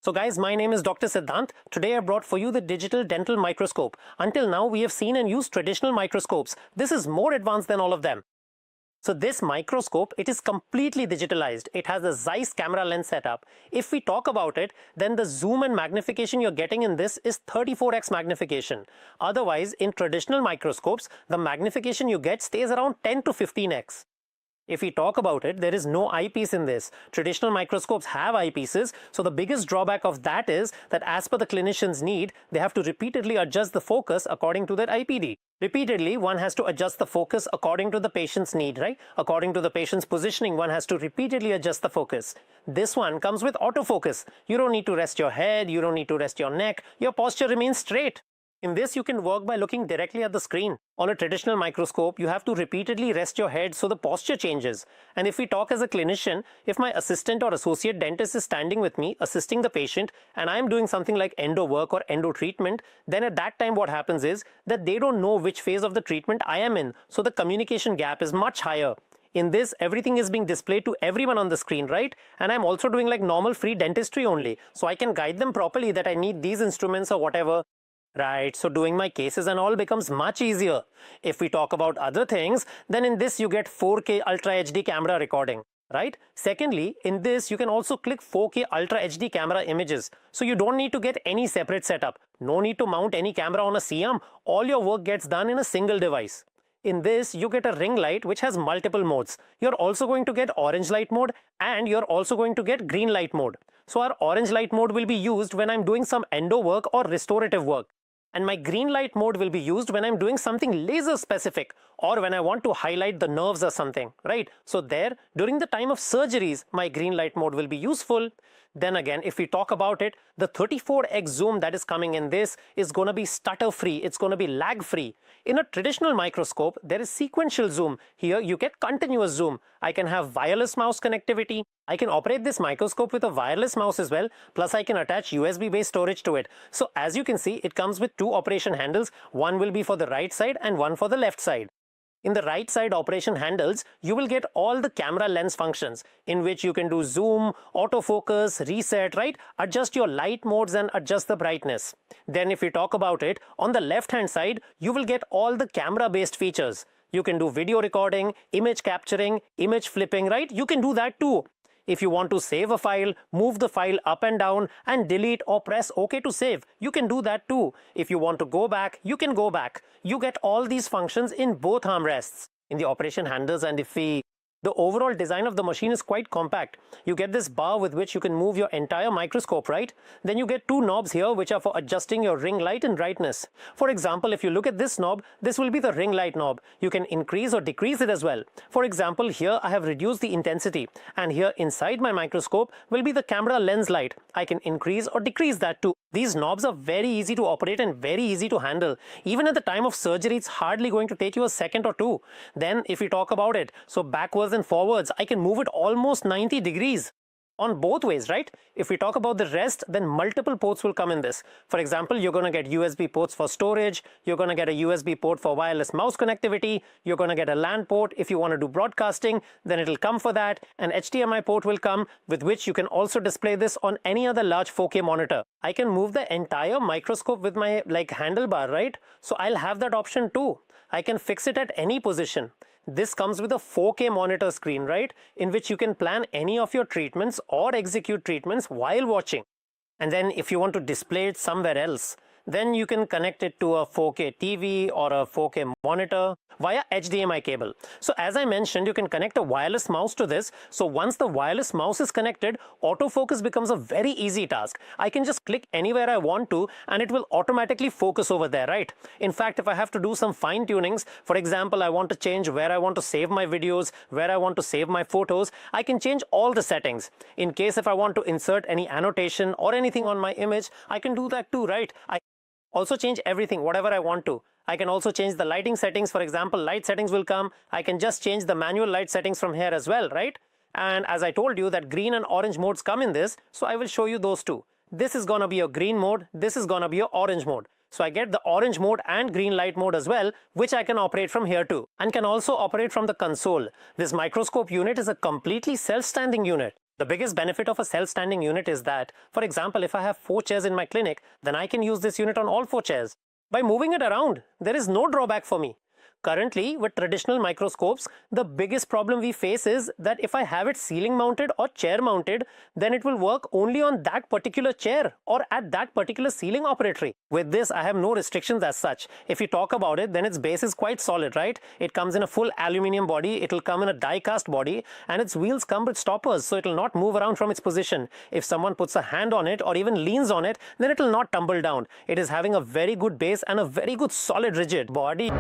So guys, my name is Dr. Siddhant. Today I brought for you the digital dental microscope. Until now, we have seen and used traditional microscopes. This is more advanced than all of them. So this microscope, it is completely digitalized. It has a Zeiss camera lens setup. If we talk about it, then the zoom and magnification you're getting in this is 34x magnification. Otherwise, in traditional microscopes, the magnification you get stays around 10 to 15x. If we talk about it, there is no eyepiece in this. Traditional microscopes have eyepieces, so the biggest drawback of that is that as per the clinician's need, they have to repeatedly adjust the focus according to their IPD. Repeatedly, one has to adjust the focus according to the patient's need, right? According to the patient's positioning, one has to repeatedly adjust the focus. This one comes with autofocus. You don't need to rest your head, you don't need to rest your neck, your posture remains straight. In this, you can work by looking directly at the screen. On a traditional microscope, you have to repeatedly rest your head so the posture changes. And if we talk as a clinician, if my assistant or associate dentist is standing with me, assisting the patient, and I am doing something like endo work or endo treatment, then at that time what happens is that they don't know which phase of the treatment I am in. So the communication gap is much higher. In this, everything is being displayed to everyone on the screen, right? And I'm also doing like normal free dentistry only. So I can guide them properly that I need these instruments or whatever. Right, so doing my cases and all becomes much easier. If we talk about other things, then in this you get 4K Ultra HD camera recording, right? Secondly, in this you can also click 4K Ultra HD camera images. So you don't need to get any separate setup. No need to mount any camera on a CM. All your work gets done in a single device. In this, you get a ring light which has multiple modes. You're also going to get orange light mode and you're also going to get green light mode. So our orange light mode will be used when I'm doing some endo work or restorative work. And my green light mode will be used when I'm doing something laser specific or when I want to highlight the nerves or something, right? So there, during the time of surgeries, my green light mode will be useful. Then again, if we talk about it, the 34x zoom that is coming in this is going to be stutter free. It's going to be lag free. In a traditional microscope, there is sequential zoom. Here you get continuous zoom. I can have wireless mouse connectivity. I can operate this microscope with a wireless mouse as well. Plus I can attach USB based storage to it. So as you can see, it comes with two operation handles. One will be for the right side and one for the left side. In the right side operation handles, you will get all the camera lens functions in which you can do zoom, autofocus, reset, right? Adjust your light modes and adjust the brightness. Then if we talk about it, on the left hand side, you will get all the camera based features. You can do video recording, image capturing, image flipping, right? You can do that too. If you want to save a file, move the file up and down and delete or press OK to save. You can do that too. If you want to go back, you can go back. You get all these functions in both armrests, in the operation handles, and the overall design of the machine is quite compact. You get this bar with which you can move your entire microscope, right? Then you get two knobs here which are for adjusting your ring light and brightness. For example, if you look at this knob, this will be the ring light knob. You can increase or decrease it as well. For example, here I have reduced the intensity, and here inside my microscope will be the camera lens light. I can increase or decrease that too. These knobs are very easy to operate and very easy to handle. Even at the time of surgery, it's hardly going to take you a second or two. Then if we talk about it, so backwards and forwards, I can move it almost 90 degrees. On both ways, right? If we talk about the rest, then multiple ports will come in this. For example, you're going to get USB ports for storage. You're going to get a USB port for wireless mouse connectivity. You're going to get a LAN port. If you want to do broadcasting, then it'll come for that. An HDMI port will come with which you can also display this on any other large 4K monitor. I can move the entire microscope with my handlebar, right? So I'll have that option too. I can fix it at any position. This comes with a 4K monitor screen, right? In which you can plan any of your treatments or execute treatments while watching. And then if you want to display it somewhere else, then you can connect it to a 4K TV or a 4K monitor via HDMI cable. So as I mentioned, you can connect a wireless mouse to this. So once the wireless mouse is connected, autofocus becomes a very easy task. I can just click anywhere I want to and it will automatically focus over there, right? In fact, if I have to do some fine tunings, for example, I want to change where I want to save my videos, where I want to save my photos, I can change all the settings. In case if I want to insert any annotation or anything on my image, I can do that too, right? I also change everything, whatever I want to. I can also change the lighting settings. For example, light settings will come. I can just change the manual light settings from here as well, right? And as I told you that green and orange modes come in this, so I will show you those two. This is going to be a green mode. This is going to be a orange mode. So I get the orange mode and green light mode as well, which I can operate from here too, and can also operate from the console. This microscope unit is a completely self-standing unit. The biggest benefit of a self-standing unit is that, for example, if I have 4 chairs in my clinic, then I can use this unit on all 4 chairs. By moving it around, there is no drawback for me. Currently, with traditional microscopes, the biggest problem we face is that if I have it ceiling mounted or chair mounted, then it will work only on that particular chair or at that particular ceiling operatory. With this, I have no restrictions as such. If you talk about it, then its base is quite solid, right? It comes in a full aluminium body, it will come in a die-cast body, and its wheels come with stoppers, so it will not move around from its position. If someone puts a hand on it or even leans on it, then it will not tumble down. It is having a very good base and a very good solid rigid body.